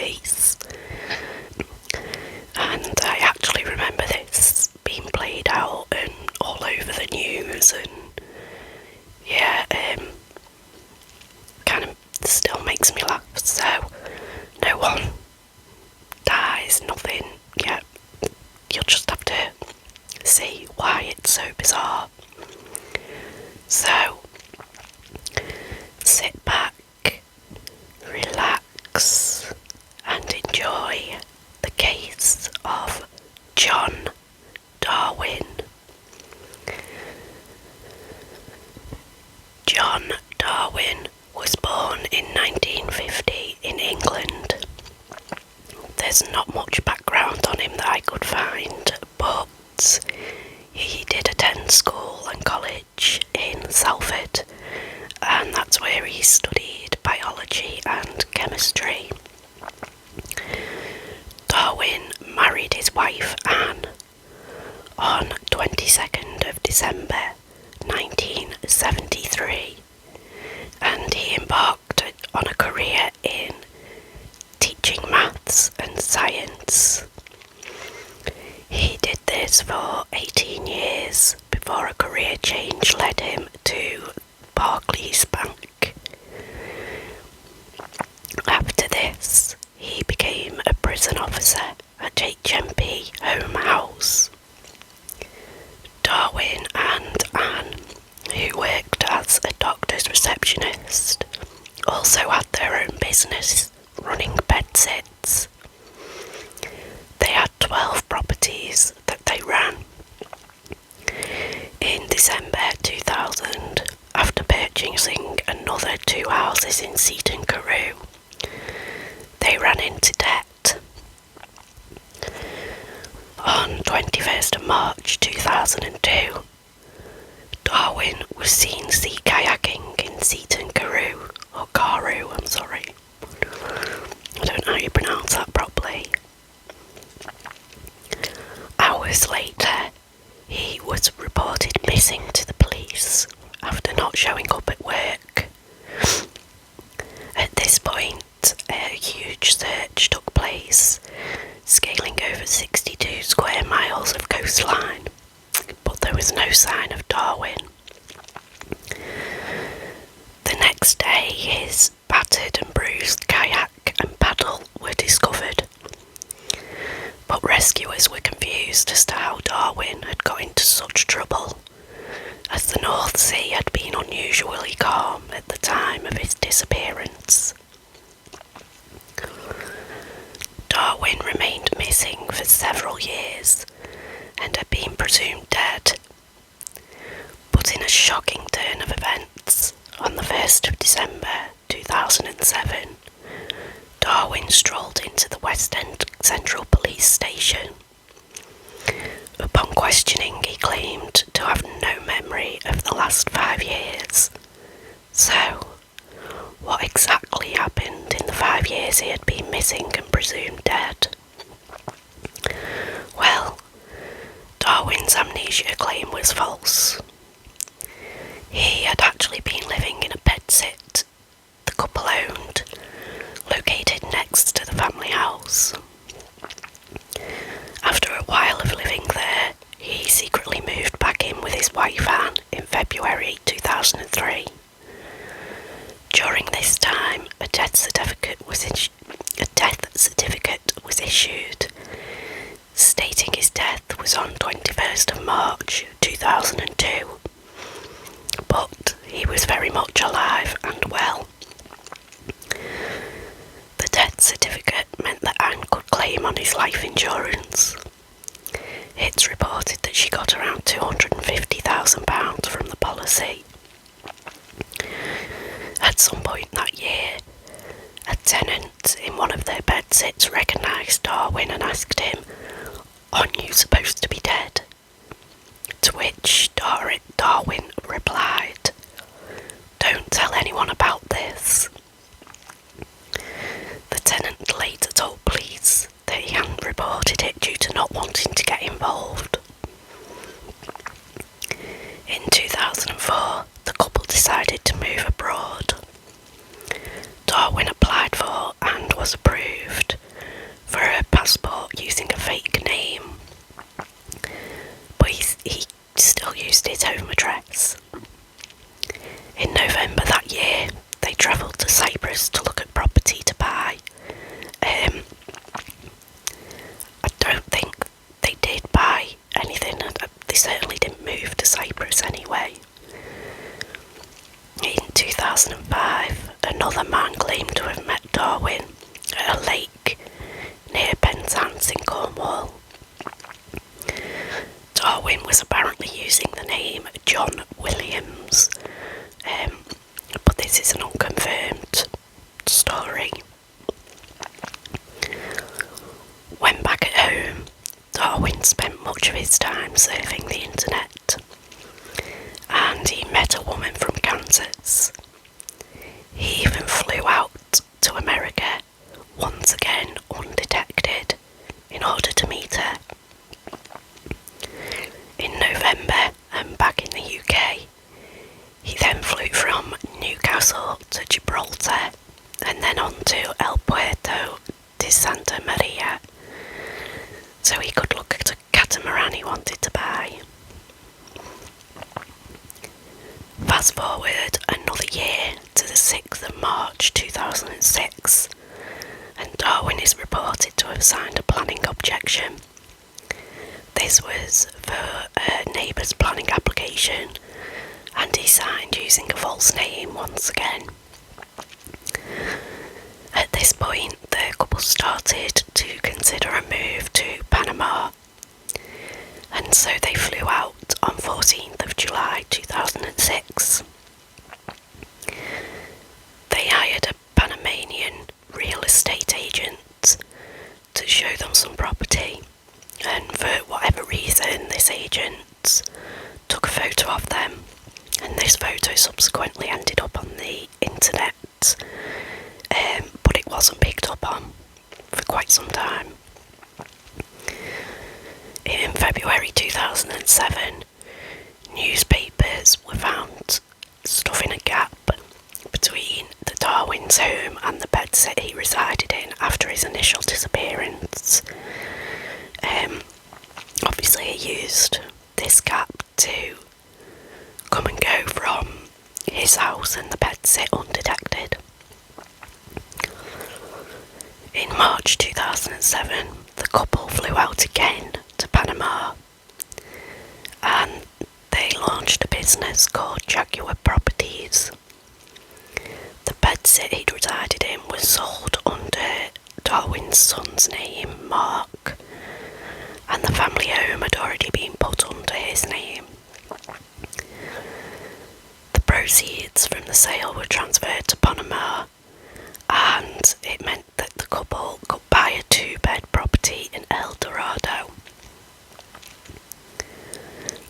case. And I actually remember this being played out and all over the news, and yeah, kind of still makes me laugh. So no one dies, nothing. Yeah, you'll just have to see why it's so bizarre. So sit back, relax, and enjoy the case of John Darwin. John Darwin was born in 1950 in England. There's not much background on him that I could find, but he did attend school and college in Salford, and that's where he studied biology and chemistry. Darwin married his wife Anne on 22nd of December 1973, and he embarked on a career in teaching maths and science. He did this for 18 years before a career change led him to Barclays Bank. After this, he became a prison officer at HMP Home House. Darwin and Anne, who worked as a doctor's receptionist, also had their own business running bedsits. They had 12 properties that they ran. In December 2000, after purchasing another 2 houses in Seaton Carew, they ran into debt. On 21st of March 2002, Darwin was seen sea kayaking in Seaton Carew, or Carew, I'm sorry. I don't know how you pronounce that properly. Hours later, he was reported missing to the police after not showing up at work. At this point, a huge search took place, scaling over 62 square miles of coastline, but there was no sign of Darwin. The next day, his battered and bruised kayak and paddle were discovered, but rescuers were confused as to how Darwin had got into such trouble, as the North Sea had been unusually calm at the time of his disappearance. Darwin remained missing for several years and had been presumed dead. But in a shocking turn of events, on the 1st of December 2007, Darwin strolled into the West End Central Police Station. Upon questioning, he claimed to have no memory of the last 5 years. So, what exactly happened in the 5 years he had been missing and presumed dead? Well, Darwin's amnesia claim was false. He had actually been living in a bedsit the couple owned, located next to the family house. After a while of living there, he secretly moved back in with his wife Anne in February 2003. During this time, a death certificate was issued, stating his death was on 21st of March 2002, but he was very much alive and well. The death certificate meant that Anne could claim on his life insurance. It's reported that she got around £250,000 from the policy. At some point that year, a tenant in one of their bedsits recognised Darwin and asked him, "Aren't you supposed to be dead?" To which Darwin replied, "Don't tell anyone about this." The tenant later told police that he hadn't reported it due to not wanting to get involved. In 2004, the couple decided to move abroad. Darwin applied for and was approved Cornwall. Darwin was apparently using the name John Williams, but this is an unconfirmed story. When back at home, Darwin spent much of his time surfing the internet, and he met a woman from Kansas. He even flew out to America, once again undetected, in order to meet her. In November, and back in the UK, he then flew from Newcastle to Gibraltar, and then on to El Puerto de Santa Maria, so he could look at a catamaran he wanted to buy. Fast forward another year to the 6th of March 2006, and Darwin is reported to have signed a planning objection. This was for a neighbour's planning application, and he signed using a false name once again. At this point, the couple started to consider a move to Panama, and so they flew out on 14th of July 2006. They hired a Panamanian real estate agent to show them some property, and for whatever reason this agent took a photo of them, and this photo subsequently ended up on the internet, but it wasn't picked up on for quite some time. In February 2007, newspapers were found stuffing a gap between the Darwin's home and the bedsit he resided in after his initial disappearance. Obviously he used this gap to come and go from his house and the bedsit undetected. In March 2007, the couple flew out again to Panama, and they launched a business called Jaguar Properties. The bedsit he'd resided in was sold under Darwin's son's name, Mark, and the family home had already been put under his name. The proceeds from the sale were transferred to Panama, and it meant that the couple could buy a 2-bed property in El Dorado.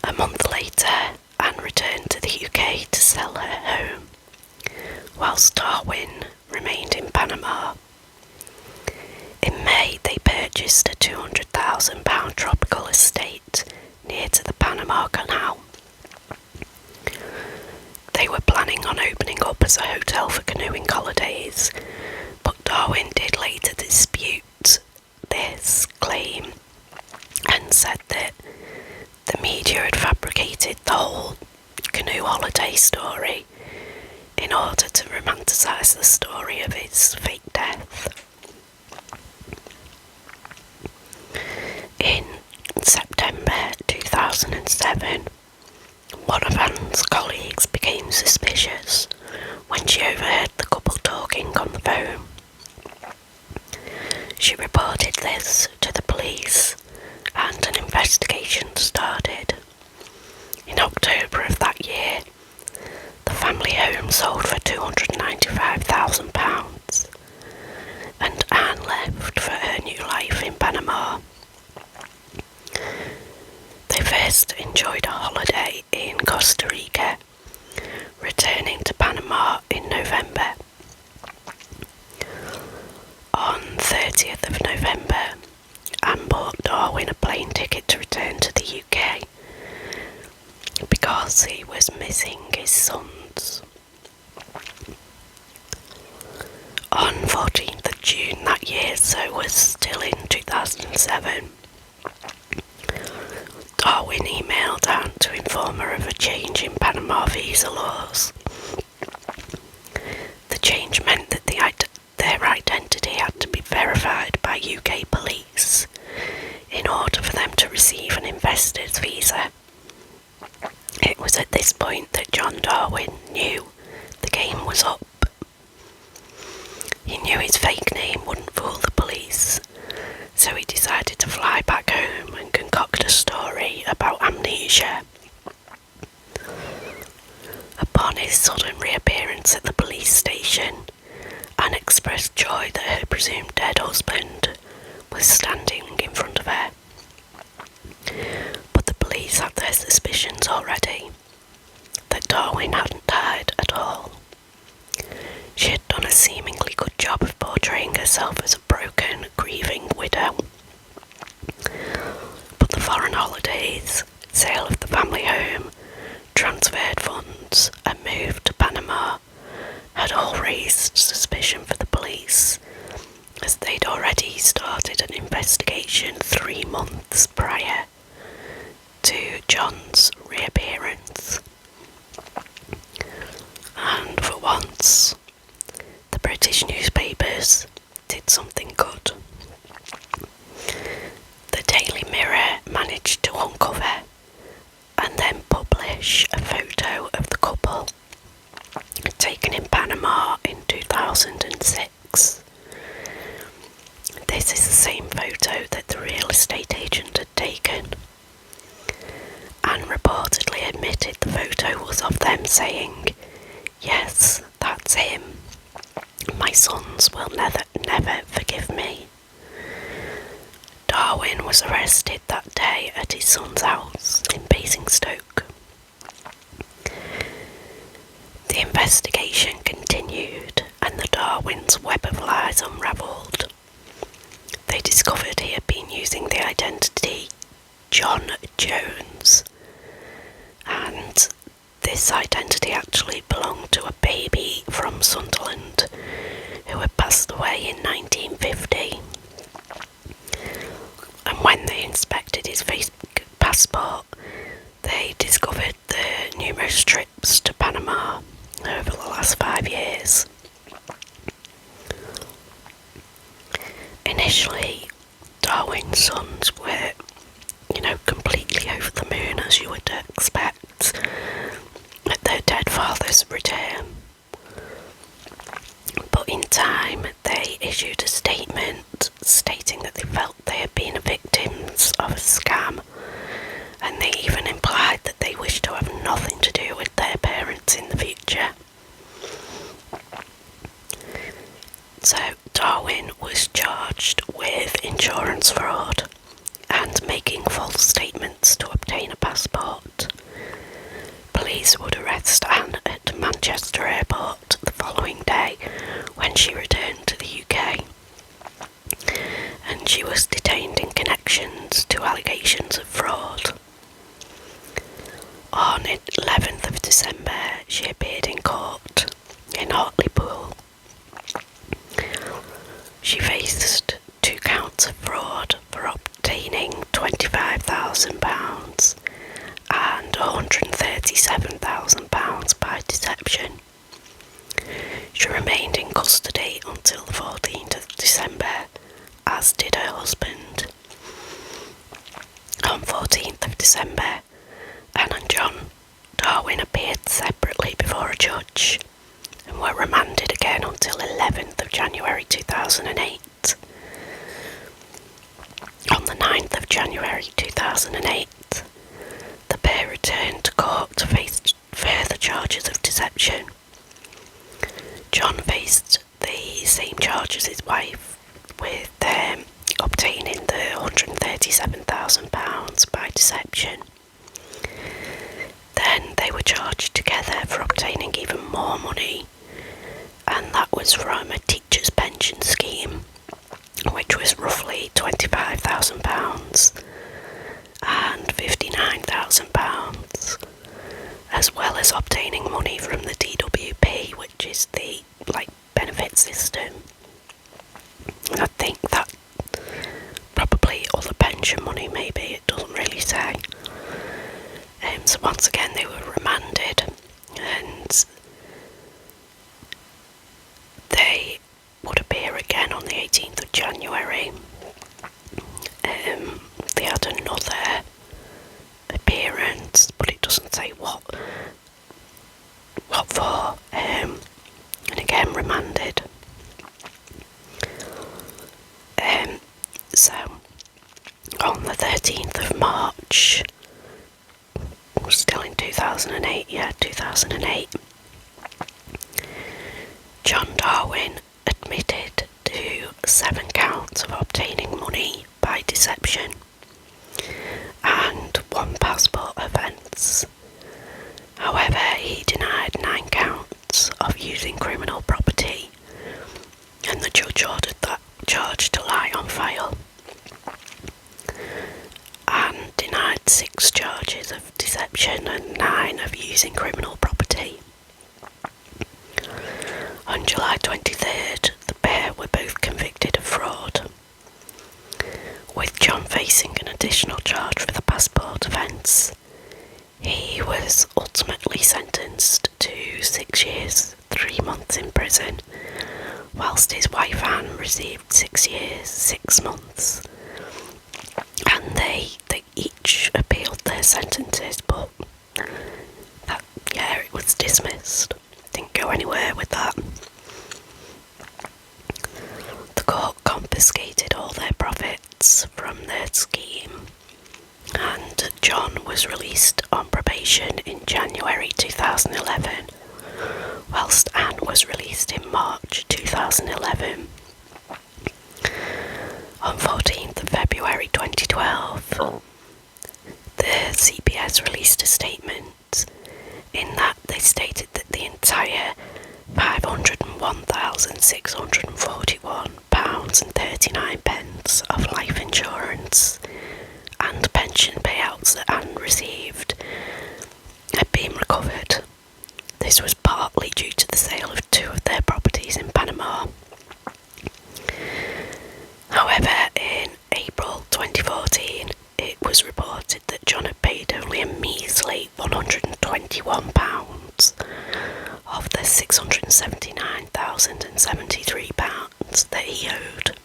A month later, Anne returned to the UK to sell her home, whilst Darwin remained in Panama. In May, they purchased a £200,000 tropical estate near to the Panama Canal. They were planning on opening up as a hotel for canoeing holidays, but Darwin did later dispute this claim and said that the media had fabricated the whole canoe holiday story in order to romanticise the story of his fake death. In September 2007, one of Anne's colleagues became suspicious when she overheard the couple talking on the phone. She reported this to the police, and an investigation started. In October of that year, the family home sold for £295,000, and Anne left for her new life in Panama. They first enjoyed a holiday in Costa Rica, returning to Panama in November. On 30th of November, Anne bought Darwin a plane ticket to return to the UK because he was missing his sons. On 14th of June that year, so was still in 2007, Darwin emailed Anne to inform her of a change in Panama visa laws. The change meant that their identity had to be verified by UK police in order for them to receive an investor's visa. It was at this point that John Darwin knew the game was up. He knew his fake name wouldn't fool the police, so he decided to fly future. Upon his sudden reappearance at the police station, Anne expressed joy that her presumed dead husband was standing in front of her. But the police had their suspicions already, that Darwin hadn't died at all. She had done a seemingly good job of portraying herself as a broken, grieving widow. But the foreign holidays, sale of the family home, transferred funds, and move to Panama had all raised suspicion for the police, as they'd already started an investigation 3 months prior to John's reappearance. And for once, the British newspapers did something good. The Daily Mirror managed to uncover and then publish a photo of the couple taken in Panama in 2006. This is the same photo that the real estate agent had taken, and reportedly admitted the photo was of them saying, "Yes, that's him. My sons will never forgive me." Darwin was arrested that day at his son's house in Basingstoke. The investigation continued, and the Darwin's web of lies unravelled. They discovered he had been using the identity John Jones, and this identity actually belonged to a baby from Sunderland who had passed away in 1950. And when they inspected his Facebook passport, they discovered the numerous trips to Panama over the last 5 years. Initially, Darwin's sons were, completely over the moon, as you would expect, at their dead father's return. But in time, they issued a statement stating that they felt they had been victims of a scam, and they even implied that they wished to have nothing to do with their parents in the future. So Darwin was charged with insurance fraud and making false statements to obtain a passport. Police would arrest Anne at Manchester Airport the following day when she returned to the UK, and she was detained in connections to allegations of fraud. On 11th of December, she appeared in court in Hartlepool. She faced 2 counts of fraud for obtaining £25,000 and £137,000 by deception. She remained in custody until the 14th of December, as did her husband. On 14th of December, Anne and John Darwin appeared separately before a judge and were remanded again until 11th of January 2008. On the 9th of January 2008, the pair returned to court to face further charges of deception. John faced the same charge as his wife, with obtaining the £137,000 by deception. Then they were charged together for obtaining even more money, and that was from a teacher's pension scheme, which was roughly £25,000 and £59,000, as well as obtaining money from the DWP, which is the benefit system. And I think that probably other pension money, maybe, it doesn't really say. So once again they were remanded, and they would appear again on the 18th of January. They had another appearance, but it doesn't say what for, and again remanded. So on the 13th of March 2008, 2008. John Darwin admitted to 7 counts of obtaining money by deception and 1 passport offence. However, he denied 9 counts of using criminal property, and the judge ordered that charge to lie on file, and denied 6 charges of deception and 9 of using criminal property. On July 23rd, the pair were both convicted of fraud, with John facing an additional charge for the passport offence. He was ultimately sentenced to 6 years, 3 months in prison, whilst his wife Anne received 6 years, 6 months. And they each appealed their sentences, but it was dismissed. Didn't go anywhere with that. The court confiscated all their profits from their scheme, and John was released on probation in January 2011, whilst Anne was released in March 2011. On 14th of February 2012, the CBS released a statement in that they stated that the entire £501,641.39 of life insurance and pension payouts that Anne received had been recovered. This was partly due to the sale of 2 of their properties in Panama. However, in April 2014, it was reported that John had paid only a measly £121 of the £679,073 that he owed.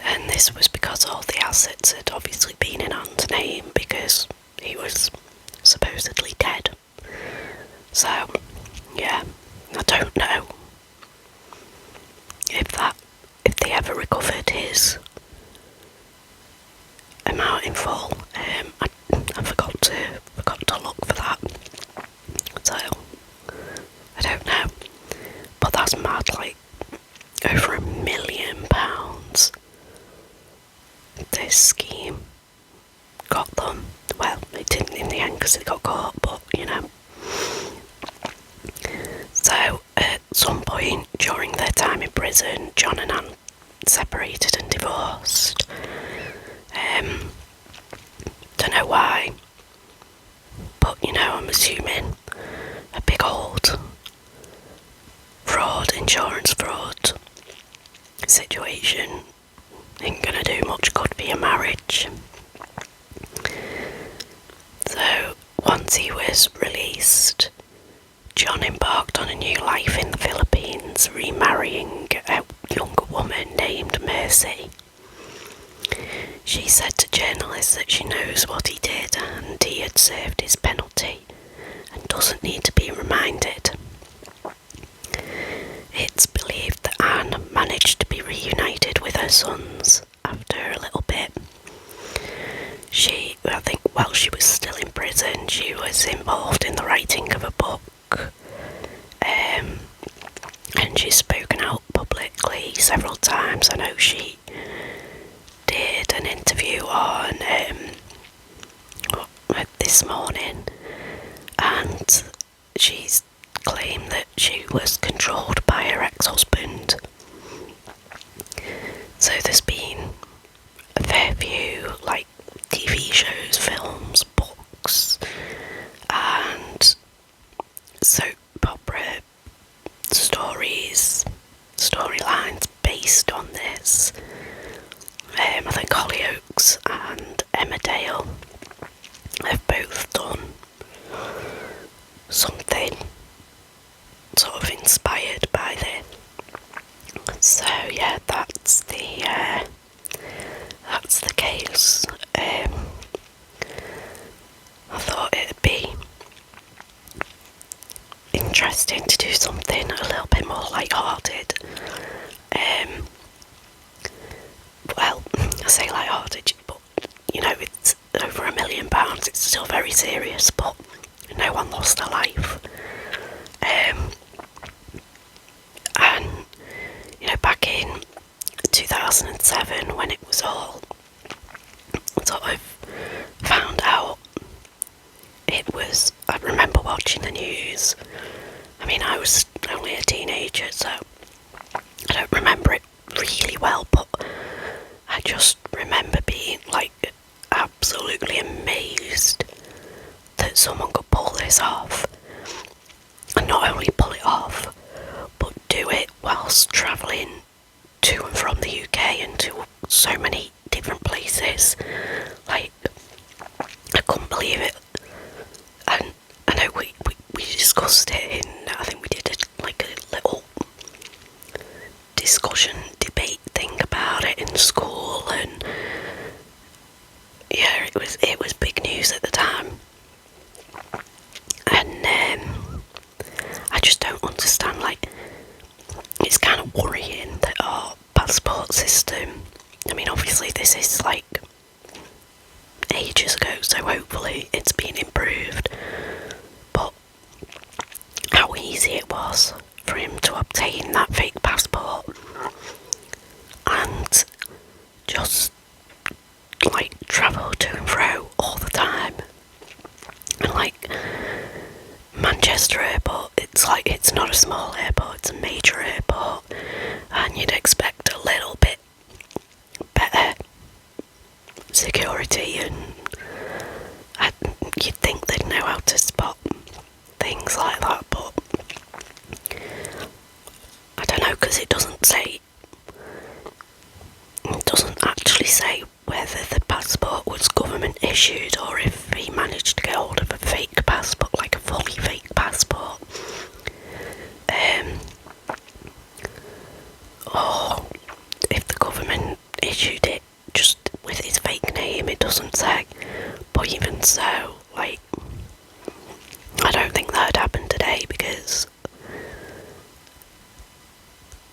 And this was because all the assets had obviously been in Anne's name because he was supposedly dead. So, I don't know if they ever recovered his amount in full. I forgot to look for that. So I don't know. But that's mad, like over £1 million this scheme got them. Well, it didn't in the end because it got caught, but So, at some point during their time in prison, John and Anne separated and divorced. Don't know why, but I'm assuming a big old insurance fraud situation ain't gonna do much good for your marriage. So, once he was released, John embarked on a new life in the Philippines, remarrying a younger woman named Mercy. She said to journalists that she knows what he did and he had served his penalty and doesn't need to be reminded. It's believed that Anne managed to be reunited with her sons after a little bit. I think while she was still in prison, she was involved in the writing of a book. And she's spoken out publicly several times. I know she did an interview on This Morning, and she's claimed that she was controlled by her ex-husband. So there's been a fair few TV shows, films, books, and soap opera storylines based on this. I think Hollyoaks and Emmerdale have both done something sort of inspired by this. So that's the case. I thought it'd be interesting to do something a little bit more light-hearted. Well, I say light-hearted, but it's over £1 £1 million, it's still very serious, but no one lost their life. And, back in 2007, when it was all sort of found out, I remember watching the news. I mean, I was only a teenager, so I don't remember it really well, but I just remember being like absolutely amazed that someone could pull this off. And not only pull it off, but do it whilst travelling to and from the UK and to so many different places. Like, I couldn't believe it. And I know we discussed it in, I think we did a little discussion, debate thing about it in school, and yeah, it was big news at the time. And I just don't understand, like, it's kind of worrying that our passport system, I mean, obviously this is like ages ago, so hopefully it's been improved, but how easy it was for him to obtain that fake passport and just like travel to and fro all the time. And like Manchester Airport, it's not a small airport, it's a major airport, and you'd expect a little bit better security, and you'd think they'd know how to spot things like that, but I don't know, because it doesn't actually say whether the passport was government issued or if he managed to get hold of a fake passport, like a fully fake passport. Or if the government issued it just with his fake name, it doesn't say. But even so, like, I don't think that would happen today, because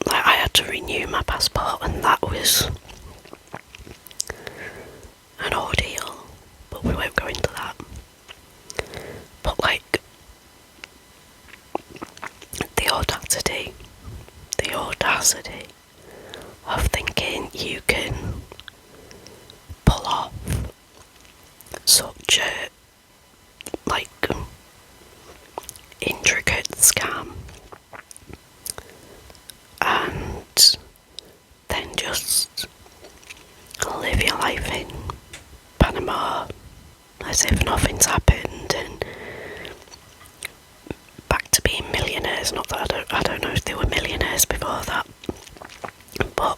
like, I had to renew my passport and that was an ordeal, but we won't go into that. But like, the audacity of thinking you can pull off such a like intricate scam and then just live your life in Panama as if nothing's happened and back to being millionaires. Not that I don't know if they were millionaires before that, but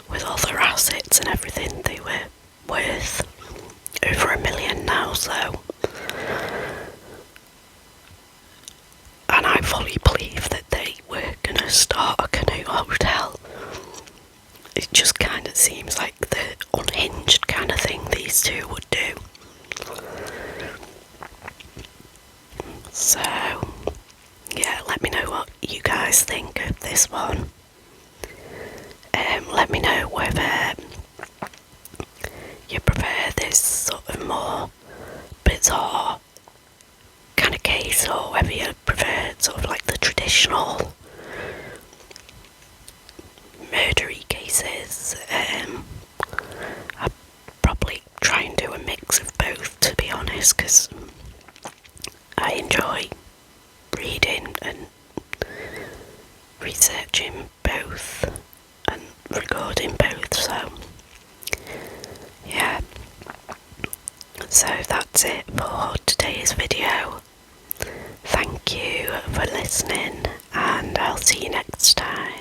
with all their assets and everything, they were worth over $1 million now, so. And I fully believe that they were gonna start a canoe hotel. It just kind of seems like the unhinged kind of thing these two would do. So, yeah, let me know what you guys think of this one. Let me know whether you prefer this sort of more bizarre kind of case, or whether you prefer sort of like the traditional murdery cases. I'd probably try and do a mix of both, to be honest, because I enjoy reading and researching both and recording both, so yeah. So that's it for today's video. Thank you for listening, and I'll see you next time.